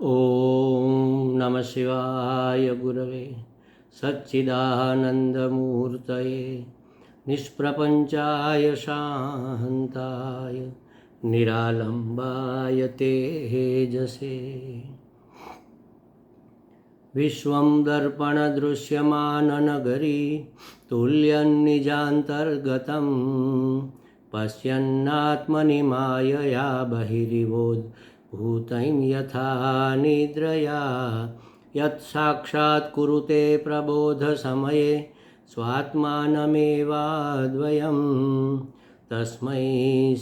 ओम नमः शिवाय गुरवे सच्चिदानन्दमूर्तये निष्प्रपञ्चाय शान्ताय निरालम्बाय तेजसे विश्वं दर्पणदृश्यमाननगरी तुल्यन्निजान्तर्गतं पश्यन्नात्मनि मायया बहिरिवोद्भूतं यथा निद्रया यत् साक्षात् कुरुते प्रबोधसमये स्वात्मानमेवाद्वयं तस्मै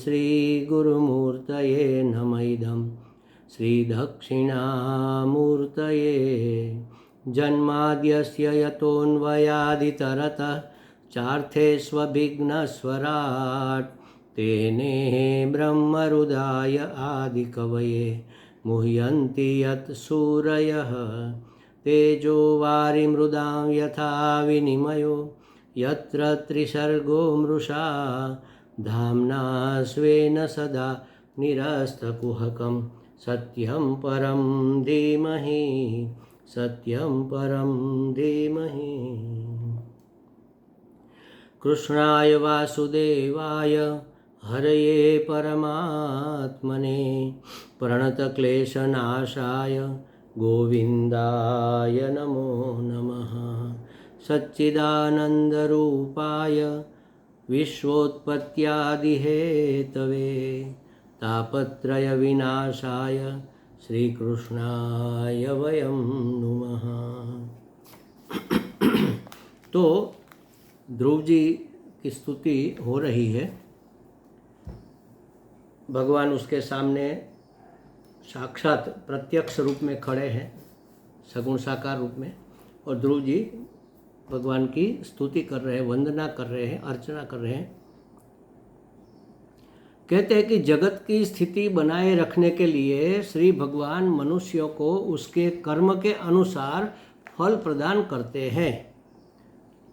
श्रीगुरुमूर्तये नमः इदं श्रीदक्षिणामूर्तये जन्माद्यस्य यतोऽन्वयादितरतः चार्थेष्वभिघ्नस्वराट् तेने ब्रह्महृदाय आदिकवये मुह्यन्ति यत् सूरयः तेजो वारिमृदां यथा विनिमयो यत्र त्रिसर्गो मृषा धाम्ना स्वेन सदा निरस्तकुहकं सत्यं परं धीमहि सत्यं परं धीमहि। कृष्णाय वासुदेवाय हरये परमात्मने प्रणतक्लेशनाशाय गोविन्दाय नमो नमः। सच्चिदानन्दरूपाय विश्वोत्पत्त्यादिहेतवे तापत्रयविनाशाय श्रीकृष्णाय वयं नुमः। तो ध्रुव जी की स्तुति हो रही है। भगवान उसके सामने साक्षात प्रत्यक्ष रूप में खड़े हैं, सगुण साकार रूप में, और ध्रुव जी भगवान की स्तुति कर रहे हैं, वंदना कर रहे हैं, अर्चना कर रहे हैं। कहते हैं कि जगत की स्थिति बनाए रखने के लिए श्री भगवान मनुष्यों को उसके कर्म के अनुसार फल प्रदान करते हैं।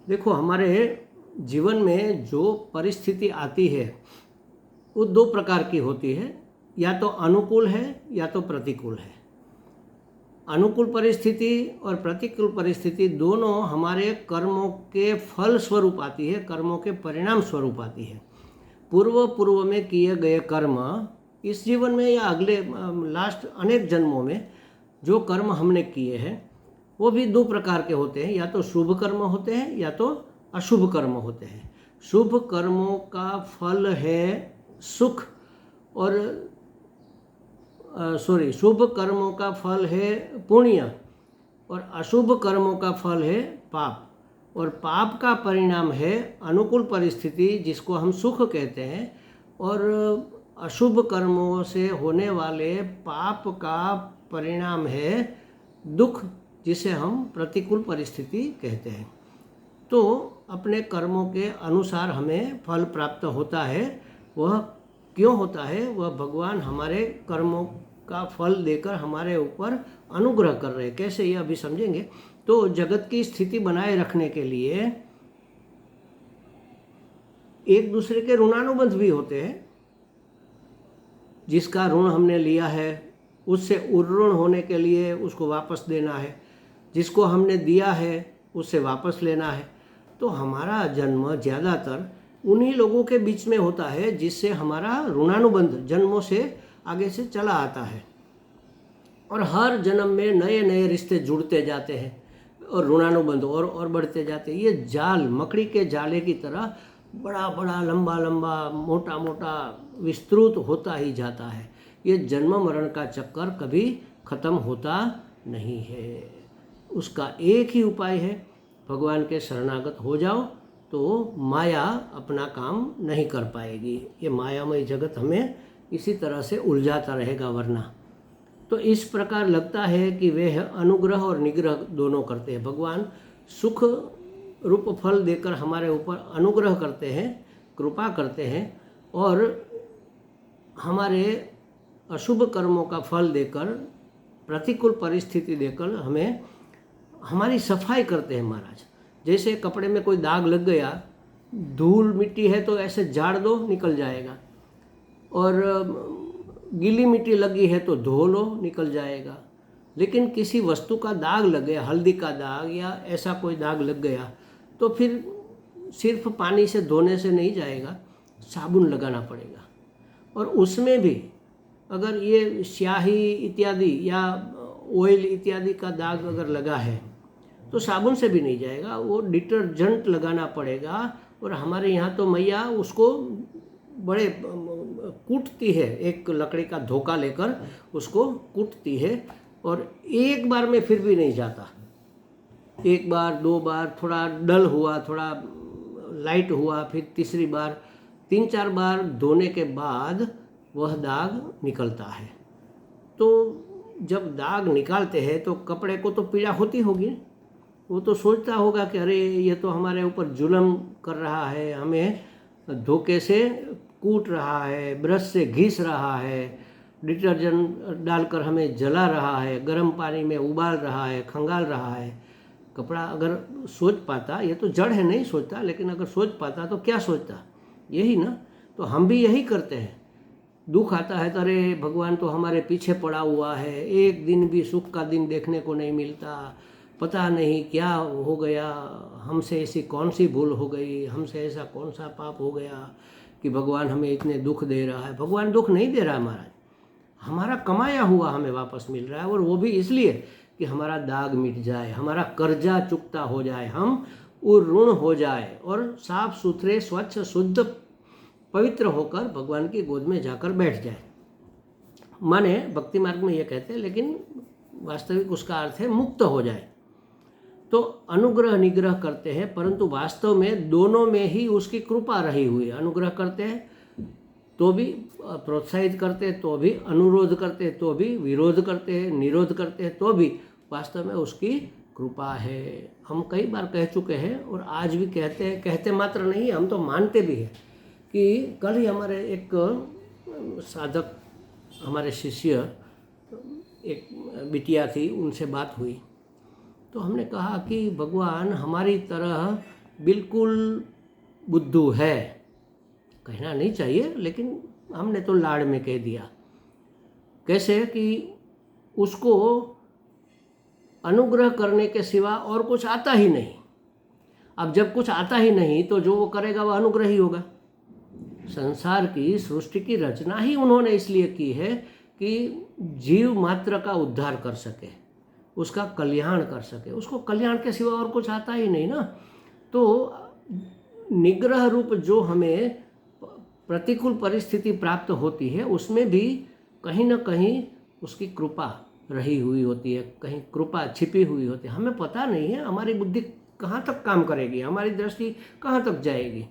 देखो, हमारे जीवन में जो परिस्थिति आती है वो दो प्रकार की होती है, या तो अनुकूल है या तो प्रतिकूल है। अनुकूल परिस्थिति और प्रतिकूल परिस्थिति दोनों हमारे कर्मों के फल स्वरूप आती है, कर्मों के परिणाम स्वरूप आती है। पूर्व में किए गए कर्म इस जीवन में या अगले लास्ट अनेक जन्मों में जो कर्म हमने किए हैं वो भी दो प्रकार के होते हैं, या तो शुभ कर्म होते हैं या तो अशुभ कर्म होते हैं। शुभ कर्मों का फल है सुख, और शुभ कर्मों का फल है पुण्य, और अशुभ कर्मों का फल है पाप। और पाप का परिणाम है अनुकूल परिस्थिति, जिसको हम सुख कहते हैं, और अशुभ कर्मों से होने वाले पाप का परिणाम है दुख, जिसे हम प्रतिकूल परिस्थिति कहते हैं। तो अपने कर्मों के अनुसार हमें फल प्राप्त होता है। वह क्यों होता है? वह भगवान हमारे कर्मों का फल देकर हमारे ऊपर अनुग्रह कर रहे हैं। कैसे, ये अभी समझेंगे। तो जगत की स्थिति बनाए रखने के लिए एक दूसरे के ऋणानुबंध भी होते हैं। जिसका ऋण हमने लिया है उससे उऋण होने के लिए उसको वापस देना है, जिसको हमने दिया है उससे वापस लेना है। तो हमारा जन्म ज़्यादातर उन्हीं लोगों के बीच में होता है जिससे हमारा ऋणानुबंध जन्मों से आगे से चला आता है। और हर जन्म में नए नए रिश्ते जुड़ते जाते हैं और ऋणानुबंध और बढ़ते जाते हैं। ये जाल, मकड़ी के जाले की तरह बड़ा बड़ा लंबा लंबा मोटा मोटा विस्तृत होता ही जाता है। ये जन्म मरण का चक्कर कभी ख़त्म होता नहीं है। उसका एक ही उपाय है, भगवान के शरणागत हो जाओ तो माया अपना काम नहीं कर पाएगी। ये मायामय जगत हमें इसी तरह से उलझाता रहेगा वरना। तो इस प्रकार लगता है कि वे अनुग्रह और निग्रह दोनों करते हैं। भगवान सुख रूप फल देकर हमारे ऊपर अनुग्रह करते हैं, कृपा करते हैं, और हमारे अशुभ कर्मों का फल देकर, प्रतिकूल परिस्थिति देकर हमें हमारी सफाई करते हैं महाराज। जैसे कपड़े में कोई दाग लग गया, धूल मिट्टी है तो ऐसे झाड़ दो, निकल जाएगा, और गीली मिट्टी लगी है तो धो लो, निकल जाएगा। लेकिन किसी वस्तु का दाग लग गया, हल्दी का दाग या ऐसा कोई दाग लग गया, तो फिर सिर्फ पानी से धोने से नहीं जाएगा, साबुन लगाना पड़ेगा। और उसमें भी अगर ये स्याही इत्यादि या ऑयल इत्यादि का दाग अगर लगा है तो साबुन से भी नहीं जाएगा, वो डिटर्जेंट लगाना पड़ेगा। और हमारे यहाँ तो मैया उसको बड़े कूटती है, एक लकड़ी का धोखा लेकर उसको कूटती है, और एक बार में फिर भी नहीं जाता। एक बार, दो बार थोड़ा डल हुआ, थोड़ा लाइट हुआ, फिर तीसरी बार, 3-4 बार धोने के बाद वह दाग निकलता है। तो जब दाग निकालते हैं तो कपड़े को तो पीड़ा होती होगी, वो तो सोचता होगा कि अरे ये तो हमारे ऊपर जुल्म कर रहा है, हमें धोखे से कूट रहा है, ब्रश से घिस रहा है, डिटर्जेंट डालकर हमें जला रहा है, गर्म पानी में उबाल रहा है, खंगाल रहा है। कपड़ा अगर सोच पाता, ये तो जड़ है, नहीं सोचता, लेकिन अगर सोच पाता तो क्या सोचता, यही ना। तो हम भी यही करते हैं। दुख आता है तो अरे भगवान तो हमारे पीछे पड़ा हुआ है, एक दिन भी सुख का दिन देखने को नहीं मिलता, पता नहीं क्या हो गया, हमसे ऐसी कौन सी भूल हो गई, हमसे ऐसा कौन सा पाप हो गया कि भगवान हमें इतने दुख दे रहा है। भगवान दुख नहीं दे रहा महाराज, हमारा कमाया हुआ हमें वापस मिल रहा है, और वो भी इसलिए कि हमारा दाग मिट जाए, हमारा कर्जा चुकता हो जाए, हम ऋण हो जाए और साफ सुथरे, स्वच्छ, शुद्ध, पवित्र होकर भगवान की गोद में जाकर बैठ जाए। माने भक्ति मार्ग में ये कहते हैं, लेकिन वास्तविक उसका अर्थ है मुक्त हो जाए। तो अनुग्रह निग्रह करते हैं, परंतु वास्तव में दोनों में ही उसकी कृपा रही हुई है। अनुग्रह करते हैं तो भी, प्रोत्साहित करते हैं तो भी, अनुरोध करते हैं तो भी, विरोध करते हैं, निरोध करते हैं तो भी, वास्तव में उसकी कृपा है। हम कई बार कह चुके हैं और आज भी कहते हैं, कहते मात्र नहीं, हम तो मानते भी हैं। कि कल ही हमारे एक साधक, हमारे शिष्य, एक बिटिया थी, उनसे बात हुई, तो हमने कहा कि भगवान हमारी तरह बिल्कुल बुद्धू है, कहना नहीं चाहिए, लेकिन हमने तो लाड़ में कह दिया। कैसे कि उसको अनुग्रह करने के सिवा और कुछ आता ही नहीं। अब जब कुछ आता ही नहीं तो जो वो करेगा वह अनुग्रह ही होगा। संसार की, सृष्टि की रचना ही उन्होंने इसलिए की है कि जीव मात्र का उद्धार कर सके, उसका कल्याण कर सके। उसको कल्याण के सिवा और कुछ आता ही नहीं ना। तो निग्रह रूप जो हमें प्रतिकूल परिस्थिति प्राप्त होती है, उसमें भी कहीं ना कहीं उसकी कृपा रही हुई होती है, कहीं कृपा छिपी हुई होती है। हमें पता नहीं है हमारी बुद्धि कहाँ तक काम करेगी, हमारी दृष्टि कहाँ तक जाएगी,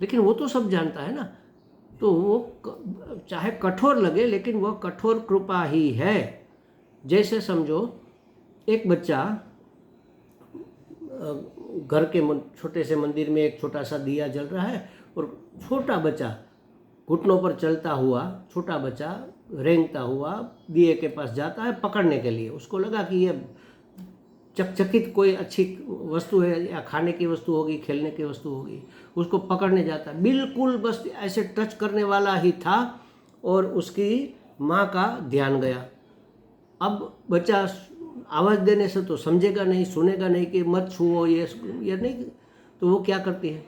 लेकिन वो तो सब जानता है ना। तो वो चाहे कठोर लगे, लेकिन वह कठोर कृपा ही है। जैसे समझो एक बच्चा घर के छोटे से मंदिर में एक छोटा सा दिया जल रहा है, और छोटा बच्चा घुटनों पर चलता हुआ, छोटा बच्चा रेंगता हुआ दिए के पास जाता है पकड़ने के लिए। उसको लगा कि ये चकचकित कोई अच्छी वस्तु है, या खाने की वस्तु होगी, खेलने की वस्तु होगी, उसको पकड़ने जाता है। बिल्कुल बस ऐसे टच करने वाला ही था, और उसकी माँ का ध्यान गया। अब बच्चा आवाज़ देने से तो समझेगा नहीं, सुनेगा नहीं कि मत छुओ, ये नहीं। तो वो क्या करती है,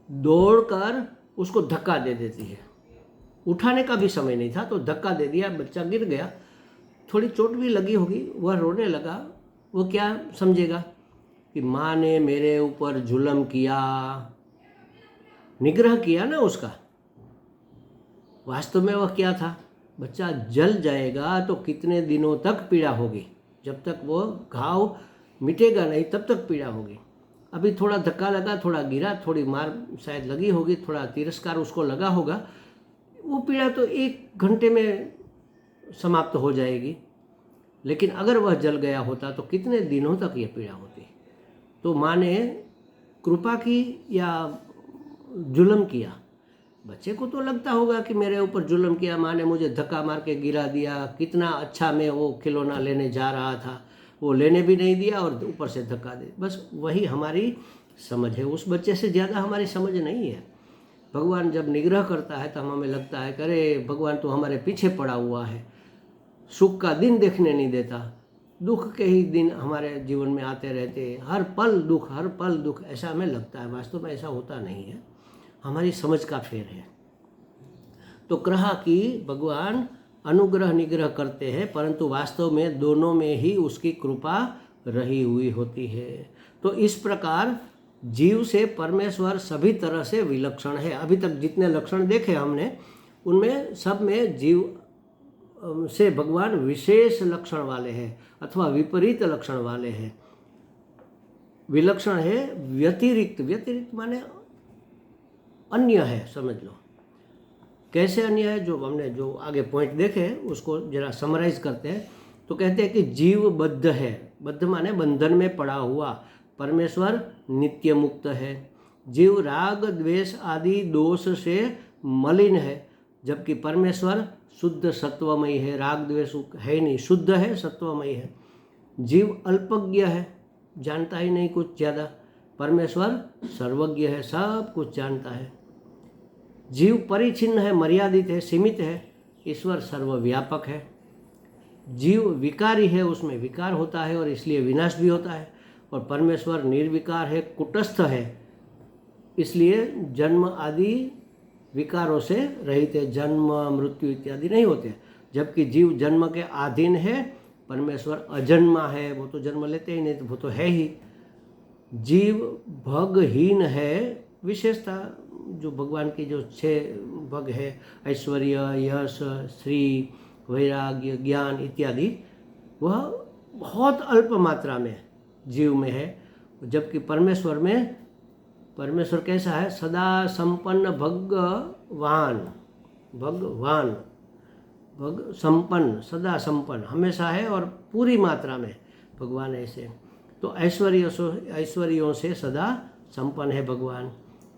दौड़कर उसको धक्का दे देती है। उठाने का भी समय नहीं था तो धक्का दे दिया, बच्चा गिर गया, थोड़ी चोट भी लगी होगी, वह रोने लगा। वो क्या समझेगा कि माँ ने मेरे ऊपर जुल्म किया, निग्रह किया ना उसका। वास्तव में वह क्या था, बच्चा जल जाएगा तो कितने दिनों तक पीड़ा होगी, जब तक वो घाव मिटेगा नहीं तब तक पीड़ा होगी। अभी थोड़ा धक्का लगा, थोड़ा गिरा, थोड़ी मार शायद लगी होगी, थोड़ा तिरस्कार उसको लगा होगा, वो पीड़ा तो 1 घंटे में समाप्त हो जाएगी। लेकिन अगर वह जल गया होता तो कितने दिनों तक ये पीड़ा होती। तो माँ ने कृपा की या जुल्म किया। बच्चे को तो लगता होगा कि मेरे ऊपर जुल्म किया, माँ ने मुझे धक्का मार के गिरा दिया, कितना अच्छा मैं वो खिलौना लेने जा रहा था, वो लेने भी नहीं दिया और ऊपर से धक्का दे। बस वही हमारी समझ है, उस बच्चे से ज़्यादा हमारी समझ नहीं है। भगवान जब निग्रह करता है तो हमें लगता है कि अरे भगवान तो हमारे पीछे पड़ा हुआ है, सुख का दिन देखने नहीं देता, दुख के ही दिन हमारे जीवन में आते रहते हैं, हर पल दुख ऐसा हमें लगता है। वास्तव में ऐसा होता नहीं है, हमारी समझ का फेर है। तो कहा कि भगवान अनुग्रह निग्रह करते हैं, परंतु वास्तव में दोनों में ही उसकी कृपा रही हुई होती है। तो इस प्रकार जीव से परमेश्वर सभी तरह से विलक्षण है। अभी तक जितने लक्षण देखे हमने, उनमें सब में जीव से भगवान विशेष लक्षण वाले हैं अथवा विपरीत लक्षण वाले हैं। विलक्षण है, व्यतिरिक्त माने अन्य है, समझ लो। कैसे अन्य है, जो हमने जो आगे पॉइंट देखे उसको जरा समराइज करते हैं। तो कहते हैं कि जीव बद्ध है, बद्ध माने बंधन में पड़ा हुआ, परमेश्वर नित्य मुक्त है। जीव राग द्वेष आदि दोष से मलिन है, जबकि परमेश्वर शुद्ध सत्वमयी है, राग द्वेष है नहीं, शुद्ध है, सत्वमयी है। जीव अल्पज्ञ है, जानता ही नहीं कुछ ज़्यादा, परमेश्वर सर्वज्ञ है, सब कुछ जानता है। जीव परिचिन्न है, मर्यादित है, सीमित है, ईश्वर सर्वव्यापक है। जीव विकारी है, उसमें विकार होता है और इसलिए विनाश भी होता है, और परमेश्वर निर्विकार है, कुटस्थ है, इसलिए जन्म आदि विकारों से रहित है, जन्म मृत्यु इत्यादि नहीं होते। जबकि जीव जन्म के अधीन है, परमेश्वर अजन्मा है, वो तो जन्म लेते ही नहीं, तो वो तो है ही। जीव भगहीन है, विशेषता जो भगवान की जो 6 भग है, ऐश्वर्य, यश, श्री, वैराग्य, ज्ञान इत्यादि, वह बहुत अल्प मात्रा में जीव में है। जबकि परमेश्वर कैसा है, सदा संपन्न, भगवान संपन्न, सदा संपन्न, हमेशा है और पूरी मात्रा में भगवान ऐसे। तो ऐश्वर्यों से सदा संपन्न है भगवान।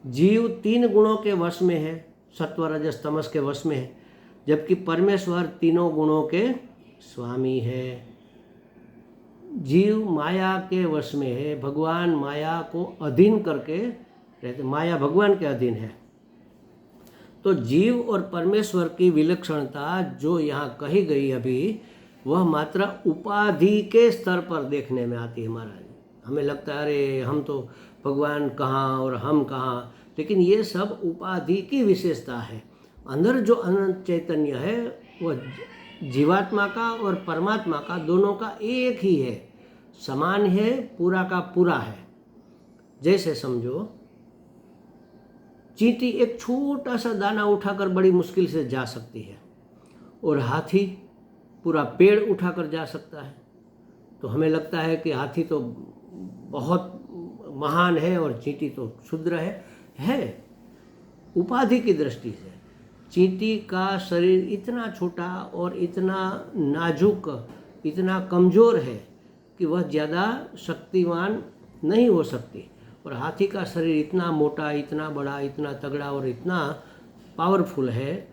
जीव 3 गुणों के वश में है, सत्व रजस तमस के वश में है, जबकि परमेश्वर तीनों गुणों के स्वामी है। जीव माया के वश में है, भगवान माया को अधीन करके रहते, माया भगवान के अधीन है। तो जीव और परमेश्वर की विलक्षणता जो यहाँ कही गई अभी, वह मात्र उपाधि के स्तर पर देखने में आती है महाराज। हमें लगता है अरे हम तो भगवान कहाँ और हम कहाँ, लेकिन ये सब उपाधि की विशेषता है। अंदर जो अनंत चैतन्य है, वह जीवात्मा का और परमात्मा का दोनों का एक ही है, समान है, पूरा का पूरा है। जैसे समझो, चींटी एक छोटा सा दाना उठाकर बड़ी मुश्किल से जा सकती है, और हाथी पूरा पेड़ उठाकर जा सकता है। तो हमें लगता है कि हाथी तो बहुत महान है और चींटी तो क्षुद्र है। उपाधि की दृष्टि से चींटी का शरीर इतना छोटा और इतना नाजुक, इतना कमज़ोर है कि वह ज़्यादा शक्तिवान नहीं हो सकती, और हाथी का शरीर इतना मोटा, इतना बड़ा, इतना तगड़ा और इतना पावरफुल है,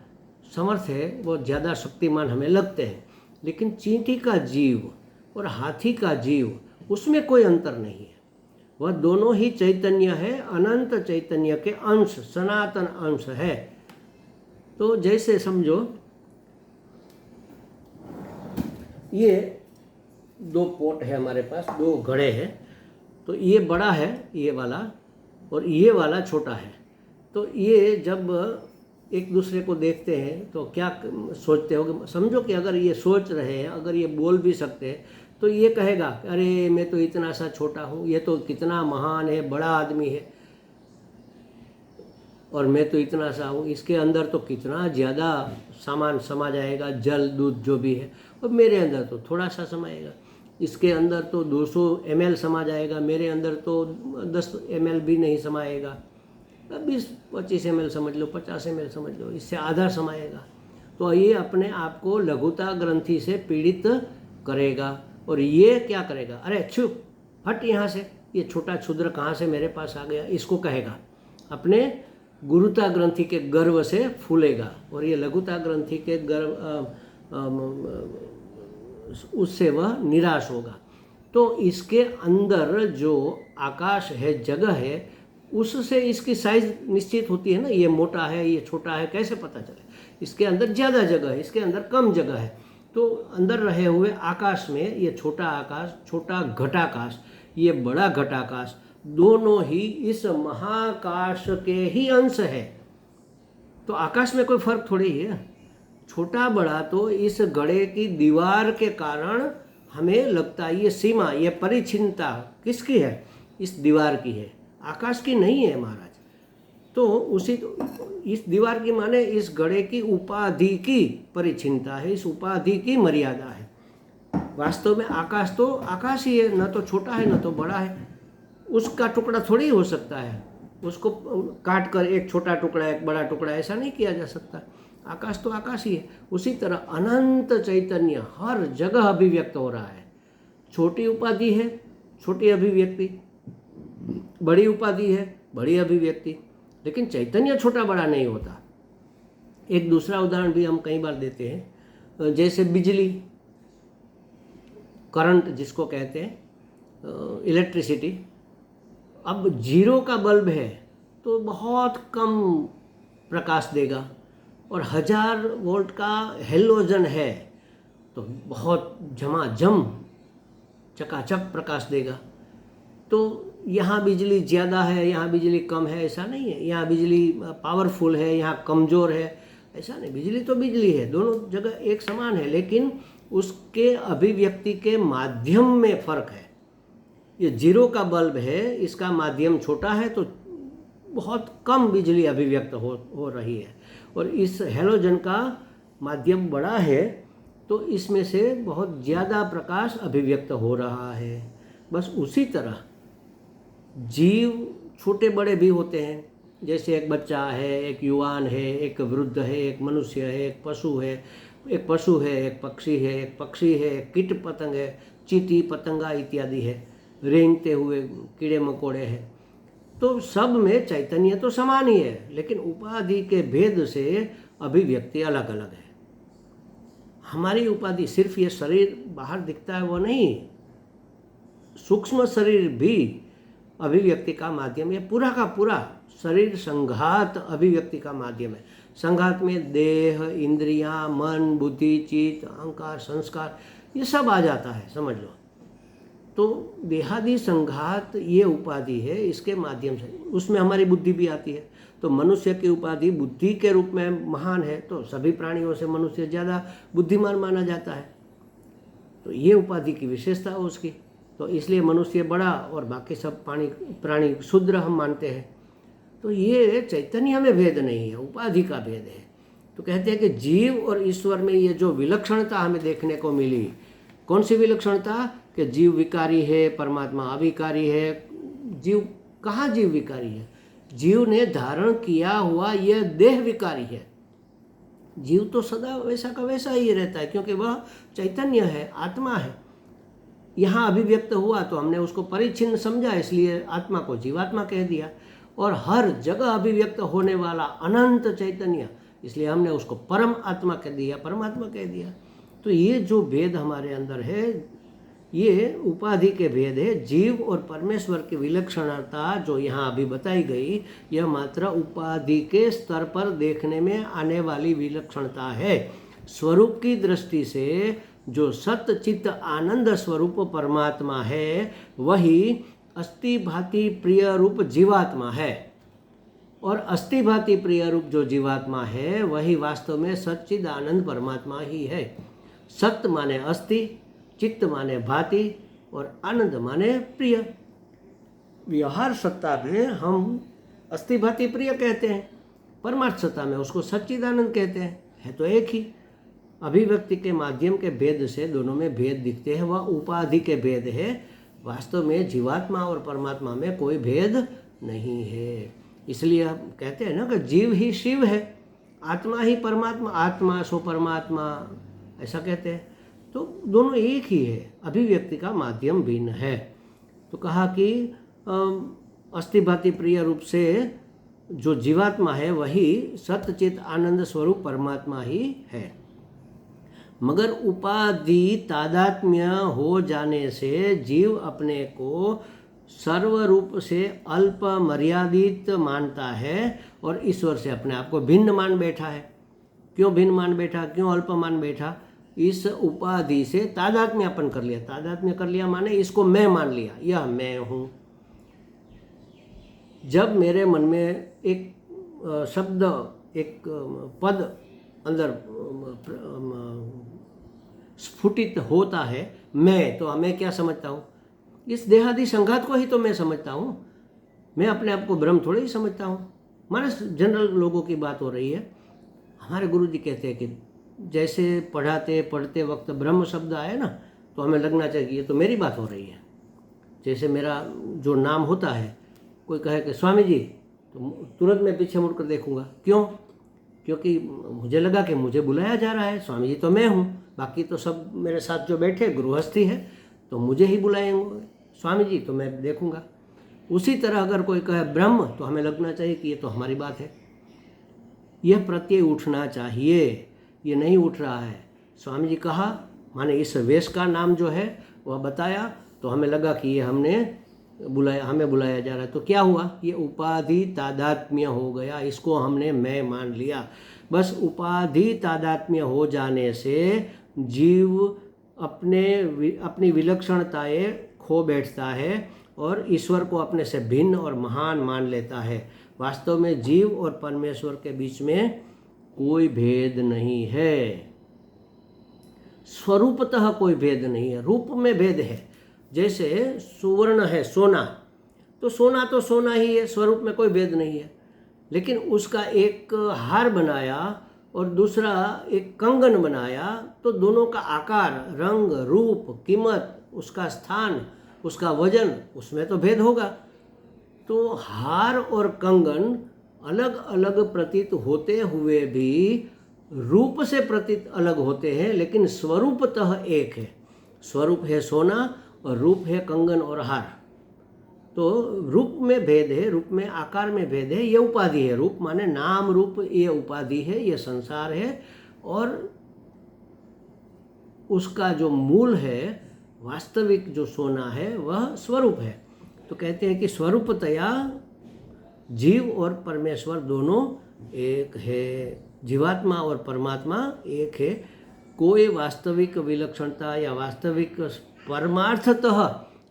समर्थ है, वो ज़्यादा शक्तिमान हमें लगते हैं। लेकिन चींटी का जीव और हाथी का जीव, उसमें कोई अंतर नहीं है। वह दोनों ही चैतन्य है, अनंत चैतन्य के अंश, सनातन अंश है। तो जैसे समझो, ये 2 पोट है हमारे पास, 2 घड़े हैं। तो ये बड़ा है, ये वाला, और ये वाला छोटा है। तो ये जब एक दूसरे को देखते हैं तो क्या सोचते हो? समझो कि अगर ये सोच रहे हैं, अगर ये बोल भी सकते हैं, तो ये कहेगा अरे मैं तो इतना सा छोटा हूँ, ये तो कितना महान है, बड़ा आदमी है, और मैं तो इतना सा हूँ, इसके अंदर तो कितना ज़्यादा सामान समा जाएगा, जल दूध जो भी है, और मेरे अंदर तो थोड़ा सा समाएगा। इसके अंदर तो 200 ml समा जाएगा, मेरे अंदर तो 10 ml भी नहीं समाएगा। 20-25 ml समझ लो, 50 ml समझ लो, इससे आधा समाएगा। तो ये अपने आप को लघुता ग्रंथि से पीड़ित करेगा, और ये क्या करेगा, अरे छू हट यहाँ से, ये छोटा क्षुद्र कहाँ से मेरे पास आ गया, इसको कहेगा। अपने गुरुता ग्रंथि के गर्व से फूलेगा, और ये लघुता ग्रंथि के गर्व उससे वह निराश होगा। तो इसके अंदर जो आकाश है, जगह है, उससे इसकी साइज निश्चित होती है ना, ये मोटा है, ये छोटा है, कैसे पता चले? इसके अंदर ज़्यादा जगह है, इसके अंदर कम जगह है। तो अंदर रहे हुए आकाश में ये छोटा आकाश, छोटा घटाकाश, ये बड़ा घटाकाश, दोनों ही इस महाकाश के ही अंश है। तो आकाश में कोई फर्क थोड़ी है। छोटा बड़ा तो इस घड़े की दीवार के कारण हमें लगता है ये सीमा, ये परिच्छिन्नता किसकी है? इस दीवार की है, आकाश की नहीं है महाराज। तो इस दीवार की माने इस घड़े की उपाधि की परिच्छिन्नता है, इस उपाधि की मर्यादा है। वास्तव में आकाश तो आकाश ही है, न तो छोटा है न तो बड़ा है। उसका टुकड़ा थोड़ी हो सकता है, उसको काट कर एक छोटा टुकड़ा एक बड़ा टुकड़ा ऐसा नहीं किया जा सकता। आकाश तो आकाश ही है। उसी तरह अनंत चैतन्य हर जगह अभिव्यक्त हो रहा है। छोटी उपाधि है, छोटी अभिव्यक्ति, बड़ी उपाधि है, बड़ी अभिव्यक्ति, लेकिन चैतन्य छोटा बड़ा नहीं होता। एक दूसरा उदाहरण भी हम कई बार देते हैं, जैसे बिजली, करंट जिसको कहते हैं, इलेक्ट्रिसिटी। अब 0 का बल्ब है तो बहुत कम प्रकाश देगा, और 1000 वोल्ट का हेलोजन है तो बहुत झमाझम चकाचक प्रकाश देगा। तो यहाँ बिजली ज़्यादा है, यहाँ बिजली कम है, ऐसा नहीं है। यहाँ बिजली पावरफुल है, यहाँ कमज़ोर है, ऐसा नहीं। बिजली तो बिजली है, दोनों जगह एक समान है, लेकिन उसके अभिव्यक्ति के माध्यम में फ़र्क है। ये 0 का बल्ब है, इसका माध्यम छोटा है तो बहुत कम बिजली अभिव्यक्त हो रही है, और इस हेलोजन का माध्यम बड़ा है तो इसमें से बहुत ज़्यादा प्रकाश अभिव्यक्त हो रहा है। बस उसी तरह जीव छोटे बड़े भी होते हैं। जैसे एक बच्चा है, एक युवान है, एक वृद्ध है, एक मनुष्य है, एक पशु है, एक पक्षी है, एक पक्षी है, एक कीट पतंग है, चींटी पतंगा इत्यादि है, रेंगते हुए कीड़े मकोड़े हैं। तो सब में चैतन्य तो समान ही है, लेकिन उपाधि के भेद से अभिव्यक्ति अलग अलग है। हमारी उपाधि सिर्फ ये शरीर बाहर दिखता है वो नहीं, सूक्ष्म शरीर भी अभिव्यक्ति का माध्यम है। पूरा का पूरा शरीर संघात अभिव्यक्ति का माध्यम है। संघात में देह, इंद्रियां, मन, बुद्धि, चित्त, अहंकार, संस्कार, ये सब आ जाता है, समझ लो। तो देहादि संघात ये उपाधि है, इसके माध्यम से उसमें हमारी बुद्धि भी आती है। तो मनुष्य की उपाधि बुद्धि के रूप में महान है, तो सभी प्राणियों से मनुष्य ज़्यादा बुद्धिमान माना जाता है। तो ये उपाधि की विशेषता है उसकी। तो इसलिए मनुष्य बड़ा और बाकी सब प्राणी शूद्र हम मानते हैं। तो ये चैतन्य में भेद नहीं है, उपाधि का भेद है। तो कहते हैं कि जीव और ईश्वर में ये जो विलक्षणता हमें देखने को मिली, कौन सी विलक्षणता? कि जीव विकारी है, परमात्मा अविकारी है। जीव कहाँ जीव विकारी है? जीव ने धारण किया हुआ यह देह विकारी है। जीव तो सदा वैसा का वैसा ही रहता है, क्योंकि वह चैतन्य है, आत्मा है। यहाँ अभिव्यक्त हुआ तो हमने उसको परिच्छिन्न समझा, इसलिए आत्मा को जीवात्मा कह दिया। और हर जगह अभिव्यक्त होने वाला अनंत चैतन्य, इसलिए हमने उसको परम आत्मा कह दिया, परमात्मा कह दिया। तो ये जो भेद हमारे अंदर है, ये उपाधि के भेद है। जीव और परमेश्वर की विलक्षणता जो यहाँ अभी बताई गई, यह मात्र उपाधि के स्तर पर देखने में आने वाली विलक्षणता है। स्वरूप की दृष्टि से जो सत्य चित्त आनंद स्वरूप परमात्मा है, वही अस्थि भांति प्रिय रूप जीवात्मा है। और अस्थि भांति प्रिय रूप जो जीवात्मा है, वही वास्तव में सच्चिद आनंद परमात्मा ही है। सत्य माने अस्थि, चित्त माने भांति, और आनंद माने प्रिय। व्यवहार सत्ता में हम अस्थि भांति प्रिय कहते हैं, परमार्थ सत्ता में उसको सच्चिदानंद कहते हैं। है तो एक ही। अभिव्यक्ति के माध्यम के भेद से दोनों में भेद दिखते हैं, वह उपाधि के भेद है। वास्तव में जीवात्मा और परमात्मा में कोई भेद नहीं है। इसलिए हम कहते हैं ना कि जीव ही शिव है, आत्मा ही परमात्मा, आत्मा सो परमात्मा, ऐसा कहते हैं। तो दोनों एक ही है, अभिव्यक्ति का माध्यम भिन्न है। तो कहा कि अस्थि भांति प्रिय रूप से जो जीवात्मा है वही सत्यचित आनंद स्वरूप परमात्मा ही है। मगर उपाधि तादात्म्य हो जाने से जीव अपने को सर्व रूप से अल्प मर्यादित मानता है और ईश्वर से अपने आप को भिन्न मान बैठा है। क्यों भिन्न मान बैठा, क्यों अल्प मान बैठा? इस उपाधि से तादात्म्यपन कर लिया। तादात्म्य कर लिया माने इसको मैं मान लिया, यह मैं हूँ। जब मेरे मन में एक शब्द, एक पद अंदर स्फुटित होता है मैं, तो मैं क्या समझता हूँ? इस देहादि संघात को ही तो मैं समझता हूँ। मैं अपने आप को ब्रह्म थोड़े ही समझता हूँ। माने जनरल लोगों की बात हो रही है। हमारे गुरु जी कहते हैं कि जैसे पढ़ते वक्त ब्रह्म शब्द आए ना, तो हमें लगना चाहिए ये तो मेरी बात हो रही है। जैसे मेरा जो नाम होता है, कोई कहे कि स्वामी जी, तो तुरंत मैं पीछे मुड़कर देखूंगा। क्यों? क्योंकि मुझे लगा कि मुझे बुलाया जा रहा है। स्वामी जी तो मैं हूँ, बाकी तो सब मेरे साथ जो बैठे गृहस्थी है, तो मुझे ही बुलाएंगे स्वामी जी, तो मैं देखूंगा। उसी तरह अगर कोई कहे ब्रह्म, तो हमें लगना चाहिए कि ये तो हमारी बात है। यह प्रत्यय उठना चाहिए, ये नहीं उठ रहा है। स्वामी जी कहा माने इस वेश का नाम जो है वह बताया, तो हमें लगा कि ये हमें बुलाया जा रहा है। तो क्या हुआ? ये उपाधि तादात्म्य हो गया, इसको हमने मैं मान लिया। बस उपाधि तादात्म्य हो जाने से जीव अपनी विलक्षणताएं खो बैठता है और ईश्वर को अपने से भिन्न और महान मान लेता है। वास्तव में जीव और परमेश्वर के बीच में कोई भेद नहीं है। स्वरूपतः कोई भेद नहीं है, रूप में भेद है। जैसे सुवर्ण है सोना, तो सोना ही है, स्वरूप में कोई भेद नहीं है। लेकिन उसका एक हार बनाया और दूसरा एक कंगन बनाया, तो दोनों का आकार, रंग, रूप, कीमत, उसका स्थान, उसका वजन, उसमें तो भेद होगा। तो हार और कंगन अलग अलग प्रतीत होते हुए भी रूप से प्रतीत अलग होते हैं, लेकिन स्वरूपतः एक है। स्वरूप है सोना और रूप है कंगन और हार। तो रूप में भेद है, रूप में आकार में भेद है, ये उपाधि है। रूप माने नाम रूप, ये उपाधि है, ये संसार है। और उसका जो मूल है, वास्तविक जो सोना है, वह स्वरूप है। तो कहते हैं कि स्वरूपतया जीव और परमेश्वर दोनों एक है, जीवात्मा और परमात्मा एक है। कोई वास्तविक विलक्षणता या वास्तविक परमार्थतः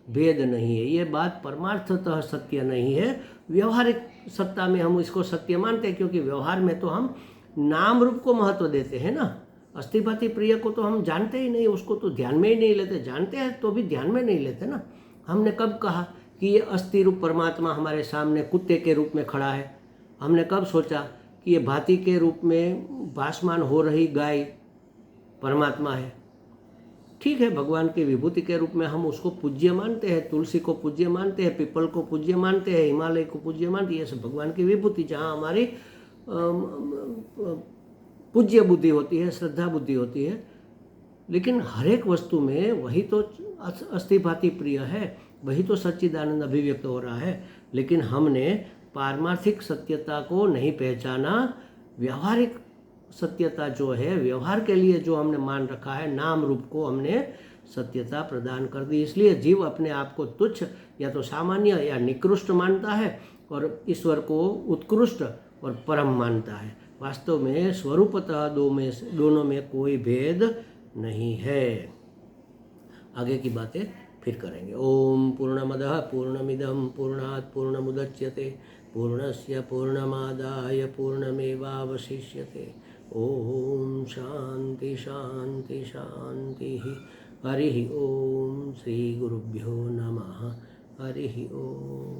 भेद नहीं है। ये बात परमार्थतः सत्य नहीं है। व्यवहारिक सत्ता में हम इसको सत्य मानते हैं, क्योंकि व्यवहार में तो हम नाम रूप को महत्व देते हैं ना। अस्थिभाति प्रिय को तो हम जानते ही नहीं, उसको तो ध्यान में ही नहीं लेते। जानते हैं तो भी ध्यान में नहीं लेते ना। हमने कब कहा कि ये अस्थि रूप परमात्मा हमारे सामने कुत्ते के रूप में खड़ा है? हमने कब सोचा कि ये भांति के रूप में भासमान हो रही गाय परमात्मा है? ठीक है, भगवान की विभूति के रूप में हम उसको पूज्य मानते हैं, तुलसी को पूज्य मानते हैं, पीपल को पूज्य मानते हैं, हिमालय को पूज्य मानते हैं। ये सब भगवान की विभूति, जहाँ हमारी पूज्य बुद्धि होती है, श्रद्धा बुद्धि होती है। लेकिन हर एक वस्तु में वही तो अस्थिभाति प्रिय है, वही तो सच्चिदानंद अभिव्यक्त हो रहा है। लेकिन हमने पारमार्थिक सत्यता को नहीं पहचाना। व्यवहारिक सत्यता जो है, व्यवहार के लिए जो हमने मान रखा है, नाम रूप को हमने सत्यता प्रदान कर दी। इसलिए जीव अपने आप को तुच्छ या तो सामान्य या निकृष्ट मानता है और ईश्वर को उत्कृष्ट और परम मानता है। वास्तव में स्वरूपतः दोनों में कोई भेद नहीं है। आगे की बातें फिर करेंगे। ओम पूर्णमदः पूर्णमिदं पूर्णात् पूर्णमुदच्यते पूर्णस्य पूर्णमादाय पूर्णमेवावशिष्यते। ओम शांति शांति शांति। हरि ओम। श्री गुरुभ्यो नमः। हरि ओम।